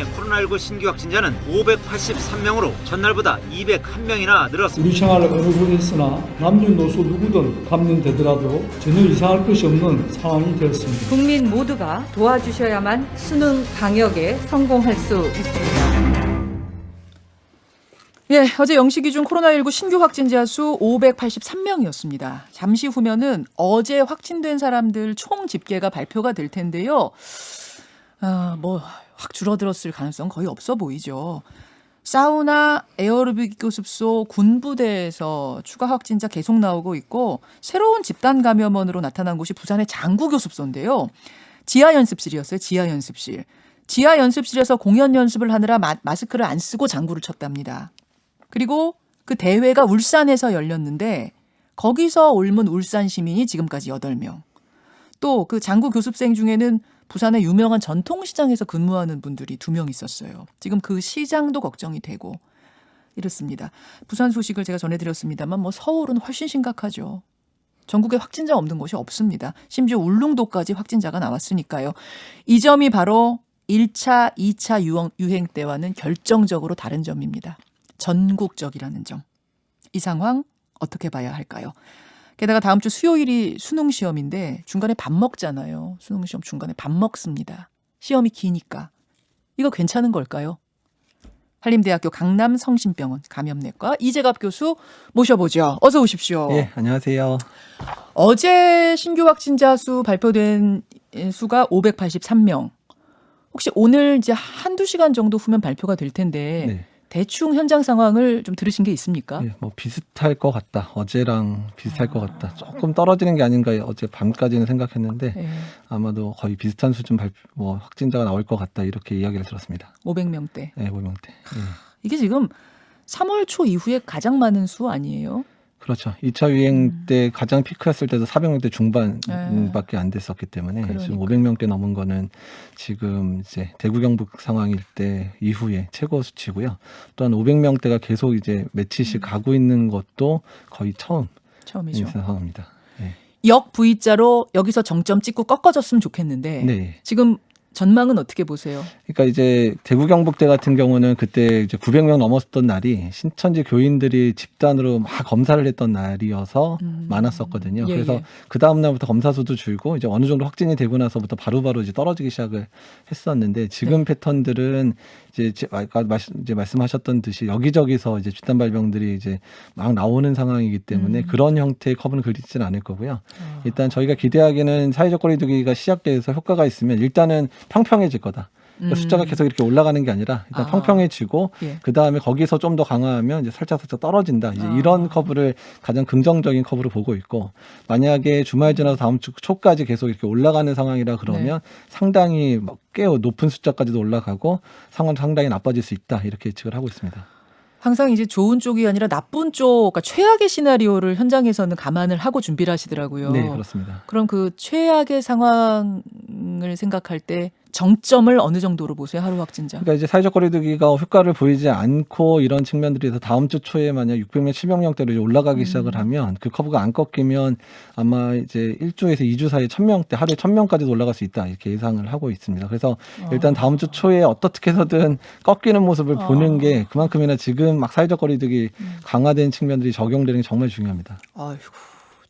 국내 코로나19 신규 확진자는 583명으로 전날보다 201명이나 늘었습니다. 우리 생활을 어느 곳에 있으나 남녀노소 누구든 감염되더라도 전혀 이상할 것이 없는 상황이 되었습니다. 국민 모두가 도와주셔야만 수능 방역에 성공할 수 있습니다. 예, 어제 0시 기준 코로나19 신규 확진자 수 583명이었습니다. 잠시 후면은 어제 확진된 사람들 총 집계가 발표가 될 텐데요. 확 줄어들었을 가능성 거의 없어 보이죠. 사우나, 에어로빅 교습소, 군부대에서 추가 확진자 계속 나오고 있고 새로운 집단 감염원으로 나타난 곳이 부산의 장구교습소인데요. 지하 연습실이었어요. 지하 연습실. 지하 연습실에서 공연 연습을 하느라 마스크를 안 쓰고 장구를 쳤답니다. 그리고 그 대회가 울산에서 열렸는데 거기서 옮은 울산 시민이 지금까지 8명. 또 그 장구 교습생 중에는 부산의 유명한 전통시장에서 근무하는 분들이 2명 있었어요. 지금 그 시장도 걱정이 되고 이렇습니다. 부산 소식을 제가 전해드렸습니다만 서울은 훨씬 심각하죠. 전국에 확진자 없는 곳이 없습니다. 심지어 울릉도까지 확진자가 나왔으니까요. 이 점이 바로 1차, 2차 유행 때와는 결정적으로 다른 점입니다. 전국적이라는 점. 이 상황 어떻게 봐야 할까요? 게다가 다음 주 수요일이 수능 시험인데 중간에 밥 먹잖아요. 수능 시험 중간에 밥 먹습니다. 시험이 기니까. 이거 괜찮은 걸까요? 한림대학교 강남성심병원 감염내과 이재갑 교수 모셔보죠. 어서 오십시오. 예, 안녕하세요. 어제 신규 확진자 수 발표된 수가 583명. 혹시 오늘 이제 한두 시간 정도 후면 발표가 될 텐데 네. 대충 현장 상황을 좀 들으신 게 있습니까? 예, 비슷할 것 같다. 어제랑 비슷할 것 같다. 조금 떨어지는 게 아닌가 어제 밤까지는 생각했는데 네. 아마도 거의 비슷한 수준 확진자가 나올 것 같다. 이렇게 이야기를 들었습니다. 500명대. 네, 500명대. 예. 이게 지금 3월 초 이후에 가장 많은 수 아니에요? 그렇죠. 2차 유행 때 가장 피크였을 때도 400명대 중반밖에 안 됐었기 때문에 지금 500명대 넘은 거는 지금 이제 대구 경북 상황일 때 이후에 최고 수치고요. 또한 500명대가 계속 이제 며칠씩 가고 있는 것도 거의 처음이죠. 상황입니다. 네. 역 V자로 여기서 정점 찍고 꺾어졌으면 좋겠는데 네. 지금 전망은 어떻게 보세요? 그러니까 이제 대구 경북대 같은 경우는 그때 이제 900명 넘었던 날이 신천지 교인들이 집단으로 막 검사를 했던 날이어서 많았었거든요. 예, 그래서 예. 그 다음 날부터 검사 수도 줄고 이제 어느 정도 확진이 되고 나서부터 바로바로 이제 떨어지기 시작을 했었는데 지금 네. 패턴들은 이제 아까 말씀하셨던 듯이 여기저기서 이제 집단 발병들이 이제 막 나오는 상황이기 때문에 그런 형태의 커브는 그리지는 않을 거고요. 일단 저희가 기대하기는 사회적 거리두기가 시작돼서 효과가 있으면 일단은 평평해질 거다. 그러니까 숫자가 계속 이렇게 올라가는 게 아니라 일단 평평해지고 예. 그 다음에 거기서 좀 더 강화하면 이제 살짝 떨어진다. 이제 이런 커브를 가장 긍정적인 커브로 보고 있고 만약에 주말 지나서 다음 주 초까지 계속 이렇게 올라가는 상황이라 그러면 상당히 꽤 높은 숫자까지도 올라가고 상황 상당히 나빠질 수 있다. 이렇게 예측을 하고 있습니다. 항상 이제 좋은 쪽이 아니라 나쁜 쪽, 그러니까 최악의 시나리오를 현장에서는 감안을 하고 준비를 하시더라고요. 네, 그렇습니다. 그럼 그 최악의 상황을 생각할 때 정점을 어느 정도로 보세요? 하루 확진자. 그러니까 이제 사회적 거리두기가 효과를 보이지 않고 이런 측면들이 다음 주 초에 만약 600명, 700명대로 이제 올라가기 시작을 하면 그 커브가 안 꺾이면 아마 이제 1주에서 2주 사이에 1000명대, 하루에 1000명까지도 올라갈 수 있다. 이렇게 예상을 하고 있습니다. 그래서 일단 다음 주 초에 어떻게 해서든 꺾이는 모습을 보는 게 그만큼이나 지금 막 사회적 거리두기 강화된 측면들이 적용되는 게 정말 중요합니다. 아이고.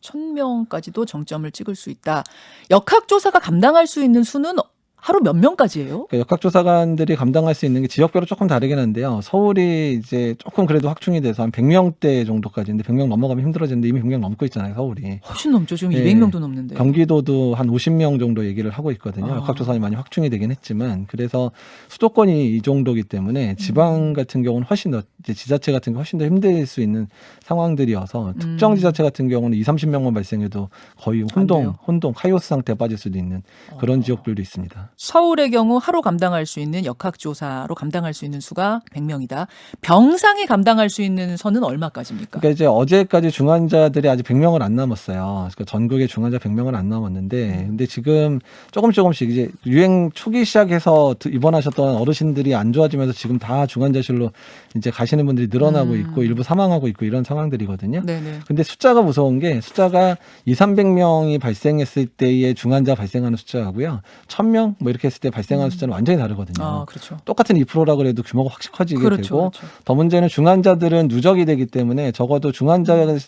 1000명까지도 정점을 찍을 수 있다. 역학조사가 감당할 수 있는 수는 하루 몇 명까지예요? 그러니까 역학조사관들이 감당할 수 있는 게 지역별로 조금 다르긴 한데요. 서울이 이제 조금 그래도 확충이 돼서 한 100명대 정도까지인데 100명 넘어가면 힘들어지는데 이미 100명 넘고 있잖아요, 서울이. 훨씬 넘죠. 지금 네. 200명도 넘는데. 경기도도 한 50명 정도 얘기를 하고 있거든요. 역학조사관이 많이 확충이 되긴 했지만 그래서 수도권이 이 정도기 때문에 지방 같은 경우는 훨씬 더 이제 지자체 같은 게 훨씬 더 힘들 수 있는 상황들이어서 특정 지자체 같은 경우는 20-30명만 발생해도 거의 혼동, 카이오스 상태에 빠질 수도 있는 그런 지역들도 있습니다. 서울의 경우 하루 감당할 수 있는 역학조사로 감당할 수 있는 수가 100명이다. 병상이 감당할 수 있는 선은 얼마까지입니까? 그러니까 이제 어제까지 중환자들이 아직 100명을 안 남았어요. 그러니까 전국에 중환자 100명을 안 남았는데, 근데 지금 조금씩 이제 유행 초기 시작해서 입원하셨던 어르신들이 안 좋아지면서 지금 다 중환자실로 이제 가시는 분들이 늘어나고 있고 일부 사망하고 있고 이런 상황들이거든요. 네네. 근데 숫자가 무서운 게 숫자가 200-300명이 발생했을 때의 중환자 발생하는 숫자하고요. 1000명 뭐 뭐 이렇게 했을 때 발생하는 숫자는 완전히 다르거든요. 아, 그렇죠. 똑같은 2%라 그래도 규모가 확실히 커지게 그렇죠, 되고 그렇죠. 더 문제는 중환자들은 누적이 되기 때문에 적어도 중환자로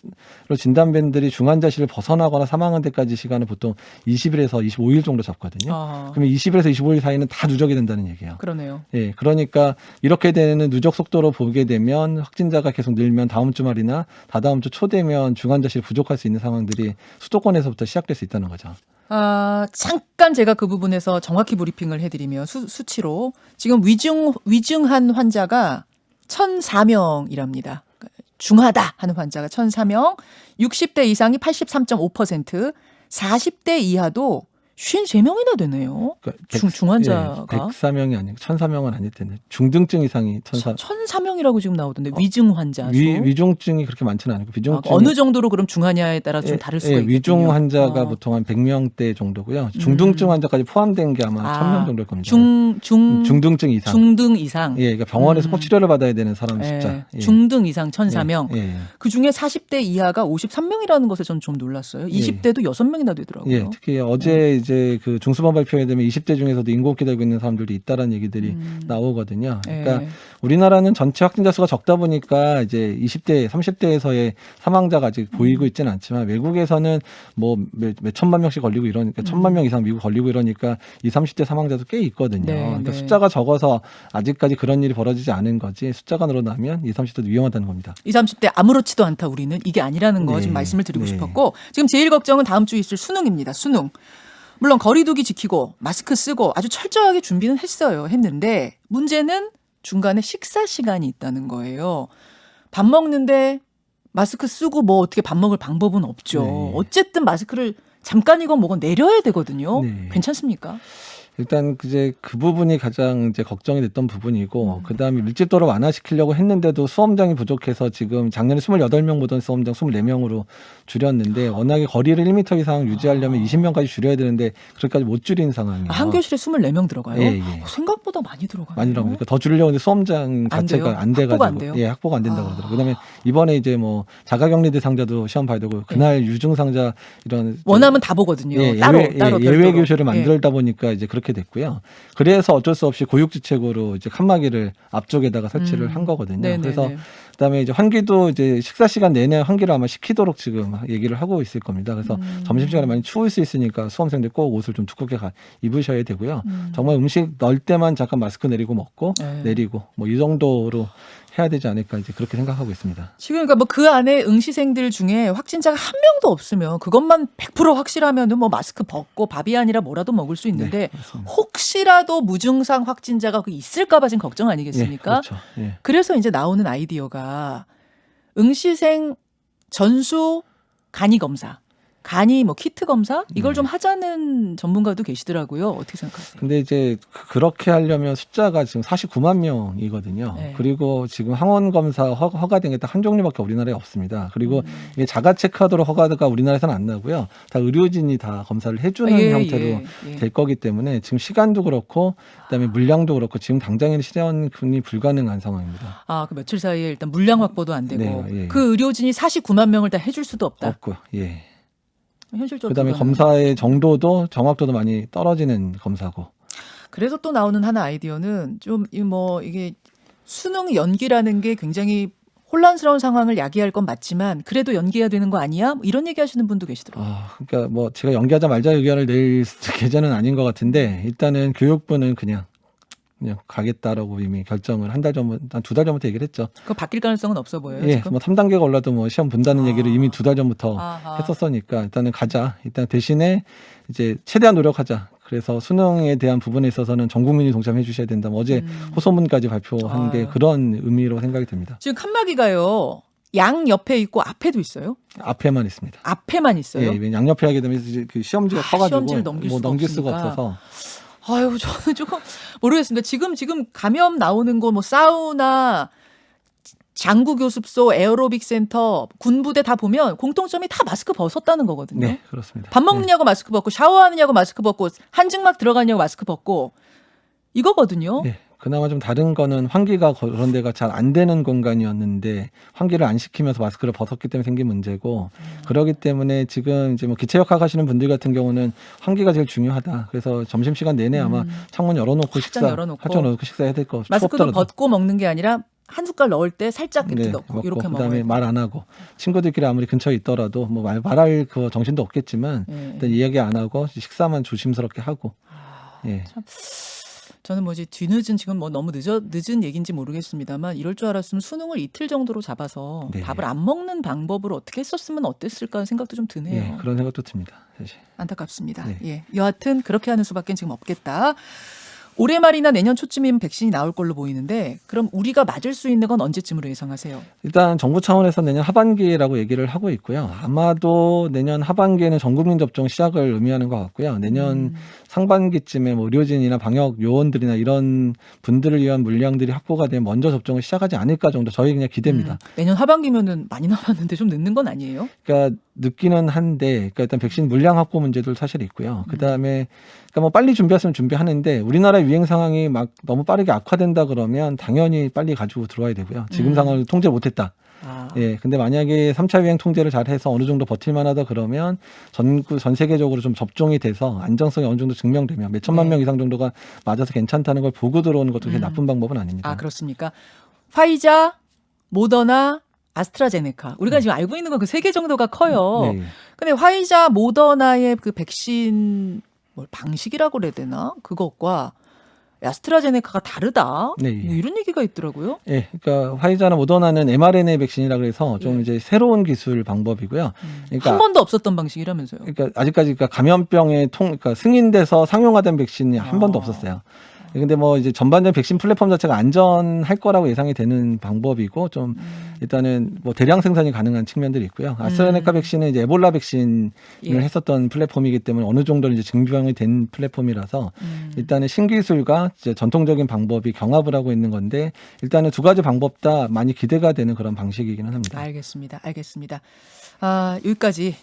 진단된 분들이 중환자실을 벗어나거나 사망한 데까지 시간을 보통 20일에서 25일 정도 잡거든요. 아, 그러면 20일에서 25일 사이는 다 누적이 된다는 얘기예요. 그러네요. 예, 그러니까 이렇게 되는 누적 속도로 보게 되면 확진자가 계속 늘면 다음 주 말이나 다다음 주 초 되면 중환자실 부족할 수 있는 상황들이 수도권에서부터 시작될 수 있다는 거죠. 잠깐 제가 그 부분에서 정확히 브리핑을 해드리면 수치로 지금 위중한 환자가 1,004명이랍니다. 중하다 하는 환자가 1,004명, 60대 이상이 83.5%, 40대 이하도 53명이나 되네요. 그러니까 중환자가. 104명이 아니고 1,004명은 아닐 텐데 중등증 이상이 1,004명이라고 지금 나오던데 위중 환자 수. 위중증이 그렇게 많지는 않고 비중증이 어느 정도로 그럼 중하냐에 따라서 좀 다를 수가 있겠군요. 위중 환자가 보통 한 100명대 정도고요. 중등증 환자까지 포함된 게 아마 1,000명 정도일 겁니다. 중등증 이상. 중등 이상. 예, 그러니까 병원에서 꼭 치료를 받아야 되는 사람 예, 숫자. 예. 중등 이상 1,004명. 예. 그 중에 40대 이하가 53명이라는 것에 저는 좀 놀랐어요. 20대도 6명이나 되더라고요. 예, 특히 어제 이제 그 중수본 발표에 되면 20대 중에서도 인공 기다리고 있는 사람들도 있다라는 얘기들이 나오거든요. 그러니까 예. 우리나라는 전체 확진자 수가 적다 보니까 이제 20대, 30대에서의 사망자가 아직 보이고 있지는 않지만 외국에서는 뭐 몇 천만 명씩 걸리고 이러니까 1,000만 명 이상 미국 걸리고 이러니까 20, 30대 사망자도 꽤 있거든요. 네, 그러니까 네. 숫자가 적어서 아직까지 그런 일이 벌어지지 않은 거지 숫자가 늘어나면 20, 30대도 위험하다는 겁니다. 20, 30대 아무렇지도 않다 우리는 이게 아니라는 거 네. 좀 말씀을 드리고 네. 싶었고 지금 제일 걱정은 다음 주에 있을 수능입니다. 수능. 물론 거리두기 지키고 마스크 쓰고 아주 철저하게 준비는 했는데 문제는 중간에 식사 시간이 있다는 거예요. 밥 먹는데 마스크 쓰고 뭐 어떻게 밥 먹을 방법은 없죠. 네. 어쨌든 마스크를 잠깐이건 뭐건 내려야 되거든요. 네. 괜찮습니까? 일단 이제 그 부분이 가장 이제 걱정이 됐던 부분이고 그다음에 밀집도를 완화시키려고 했는데도 수험장이 부족해서 지금 작년에 28명 보던 수험장 24명으로 줄였는데 워낙에 거리를 1m 이상 유지하려면 20명까지 줄여야 되는데 그렇게까지 못 줄인 상황이에요. 한 교실에 24명 들어가요? 예, 예. 생각보다 많이 들어가요. 많이 들어가니까 더 줄이려고 했는데 수험장 안 자체가 돼요? 안 돼가지고 확보가 안 돼요? 예, 확보가 안 된다고 그러더라고요. 그다음에 이번에 이제 뭐 자가격리 대상자도 시험 봐야 되고 그날 유증상자 이런 원하면 다 보거든요. 예, 따로 예외 별도로. 교실을 예. 만들다 보니까 이제 그렇게 됐고요. 그래서 어쩔 수 없이 고육지책으로 이제 칸막이를 앞쪽에다가 설치를 한 거거든요. 네네네. 그래서 그다음에 이제 환기도 이제 식사 시간 내내 환기를 아마 시키도록 지금 얘기를 하고 있을 겁니다. 그래서 점심시간에 많이 추울 수 있으니까 수험생들 꼭 옷을 좀 두껍게 입으셔야 되고요. 정말 음식 넣을 때만 잠깐 마스크 내리고 먹고 네. 내리고 뭐 이 정도로 해야 되지 않을까 이제 그렇게 생각하고 있습니다. 지금 그러니까 뭐 그 안에 응시생들 중에 확진자가 한 명도 없으면 그것만 100% 확실하면은 뭐 마스크 벗고 밥이 아니라 뭐라도 먹을 수 있는데 네, 맞습니다. 혹시라도 무증상 확진자가 있을까봐 지금 걱정 아니겠습니까? 예, 그렇죠. 예. 그래서 이제 나오는 아이디어가 응시생 전수 간이 검사, 간이 뭐 키트 검사 이걸 좀 하자는 전문가도 계시더라고요. 어떻게 생각하세요? 근데 이제 그렇게 하려면 숫자가 지금 49만 명이거든요. 네. 그리고 지금 항원 검사 허가된 게 딱 한 종류밖에 우리나라에 없습니다. 그리고 이게 자가 체크하도록 허가가 우리나라에서는 안 나고요. 다 의료진이 다 검사를 해주는 형태로 될 거기 때문에 지금 시간도 그렇고 그다음에 물량도 그렇고 지금 당장에는 실현이 불가능한 상황입니다. 아, 그 며칠 사이에 일단 물량 확보도 안 되고 네, 예. 그 의료진이 49만 명을 다 해줄 수도 없다. 없고, 예. 현실적으로. 그다음에 그거는. 검사의 정도도 정확도도 많이 떨어지는 검사고. 그래서 또 나오는 하나 아이디어는 좀 뭐 이게 수능 연기라는 게 굉장히 혼란스러운 상황을 야기할 건 맞지만 그래도 연기해야 되는 거 아니야? 뭐 이런 얘기하시는 분도 계시더라고요. 그러니까 뭐 제가 연기하자 말자 의견을 낼 계제는 아닌 것 같은데 일단은 교육부는 그냥 가겠다라고 이미 결정을 한 두 달 전부터 얘기를 했죠. 그거 바뀔 가능성은 없어 보여요. 예, 지금? 뭐 3단계가 올라도 뭐 시험 본다는 얘기를 이미 두 달 전부터 아하. 했었으니까 일단은 가자. 일단 대신에 이제 최대한 노력하자. 그래서 수능에 대한 부분에 있어서는 전 국민이 동참해 주셔야 된다. 뭐 어제 호소문까지 발표한 게 아유. 그런 의미로 생각이 됩니다. 지금 칸막이가요. 양 옆에 있고 앞에도 있어요. 앞에만 있습니다. 앞에만 있어요. 예, 양옆에 하게 되면 이제 그 시험지가 커가지고 시험지를 넘길 수가 넘길 수가 없으니까. 없어서 아유, 저는 조금 모르겠습니다. 지금 감염 나오는 거 뭐 사우나, 장구교습소, 에어로빅 센터, 군부대 다 보면 공통점이 다 마스크 벗었다는 거거든요. 네, 그렇습니다. 밥 먹느냐고 마스크 벗고 샤워하느냐고 마스크 벗고 한증막 들어가냐고 마스크 벗고 이거거든요. 네, 그나마 좀 다른 거는 환기가 그런 데가 잘 안 되는 공간이었는데 환기를 안 시키면서 마스크를 벗었기 때문에 생긴 문제고 그렇기 때문에 지금 이제 뭐 기체역학 하시는 분들 같은 경우는 환기가 제일 중요하다. 그래서 점심시간 내내 아마 창문 열어놓고 열어놓고 식사해야 될 거. 마스크도 벗고 먹는 게 아니라 한 숟갈 넣을 때 살짝 이렇게 넣고 이렇게 먹어요. 그다음에 말 안 하고 친구들끼리 아무리 근처에 있더라도 뭐 말할 그 정신도 없겠지만 일단 이야기 안 하고 식사만 조심스럽게 하고. 예. 참. 저는 뭐지 뒤늦은 지금 뭐 너무 늦은 얘기인지 모르겠습니다만 이럴 줄 알았으면 수능을 이틀 정도로 잡아서 네. 밥을 안 먹는 방법으로 어떻게 했었으면 어땠을까 하는 생각도 좀 드네요. 예, 그런 생각도 듭니다. 사실. 안타깝습니다. 네. 예, 여하튼 그렇게 하는 수밖에 지금 없겠다. 올해 말이나 내년 초쯤이면 백신이 나올 걸로 보이는데 그럼 우리가 맞을 수 있는 건 언제쯤으로 예상하세요? 일단 정부 차원에서 내년 하반기라고 얘기를 하고 있고요. 아마도 내년 하반기에는 전 국민 접종 시작을 의미하는 것 같고요. 내년 상반기쯤에 뭐 의료진이나 방역 요원들이나 이런 분들을 위한 물량들이 확보가 되면 먼저 접종을 시작하지 않을까 정도 저희 그냥 기대입니다. 내년 하반기면은 많이 남았는데 좀 늦는 건 아니에요? 그러니까 늦기는 한데, 그러니까 일단 백신 물량 확보 문제도 사실 있고요. 그 다음에 그러니까 뭐 빨리 준비했으면 준비하는데 우리나라 유행 상황이 막 너무 빠르게 악화된다 그러면 당연히 빨리 가지고 들어와야 되고요. 지금 상황을 통제 못했다. 예, 근데 만약에 3차 유행 통제를 잘해서 어느 정도 버틸만하다 그러면 전 세계적으로 좀 접종이 돼서 안정성이 어느 정도 증명되면 몇 천만 명 이상 정도가 맞아서 괜찮다는 걸 보고 들어오는 것도 그렇게 나쁜 방법은 아닙니다. 아, 그렇습니까? 화이자, 모더나, 아스트라제네카. 우리가 지금 알고 있는 건 그 세 개 정도가 커요. 네. 근데 화이자, 모더나의 그 백신 뭘 방식이라고 그래야 되나? 그것과 아스트라제네카가 다르다. 네. 뭐 이런 얘기가 있더라고요. 예, 그러니까 화이자나 모더나는 mRNA 백신이라고 해서 좀 이제 새로운 기술 방법이고요. 그러니까 한 번도 없었던 방식이라면서요. 그러니까 아직까지 그러니까 감염병에 그러니까 승인돼서 상용화된 백신이 한 번도 없었어요. 근데 뭐 이제 전반적인 백신 플랫폼 자체가 안전할 거라고 예상이 되는 방법이고 좀 일단은 뭐 대량 생산이 가능한 측면들이 있고요. 아스트라제네카 백신은 이제 에볼라 백신을 했었던 플랫폼이기 때문에 어느 정도는 이제 증명이 된 플랫폼이라서 일단은 신기술과 이제 전통적인 방법이 경합을 하고 있는 건데 일단은 두 가지 방법 다 많이 기대가 되는 그런 방식이기는 합니다. 알겠습니다. 아, 여기까지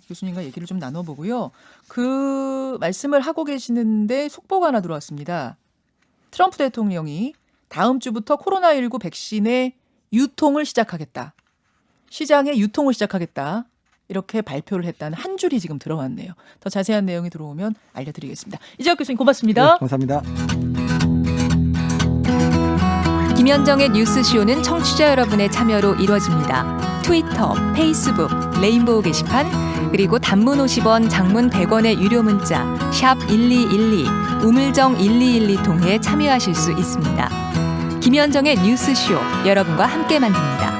교수님과 얘기를 좀 나눠보고요. 그 말씀을 하고 계시는데 속보가 하나 들어왔습니다. 트럼프 대통령이 다음 주부터 코로나19 백신의 유통을 시작하겠다. 시장에 유통을 시작하겠다. 이렇게 발표를 했다는 한 줄이 지금 들어왔네요. 더 자세한 내용이 들어오면 알려드리겠습니다. 이재학 교수님 고맙습니다. 네, 감사합니다. 김현정의 뉴스쇼는 청취자 여러분의 참여로 이루어집니다. 트위터, 페이스북, 레인보우 게시판, 그리고 단문 50원, 장문 100원의 유료 문자 샵 1212, 우물정 1212 통해 참여하실 수 있습니다. 김현정의 뉴스쇼, 여러분과 함께 만듭니다.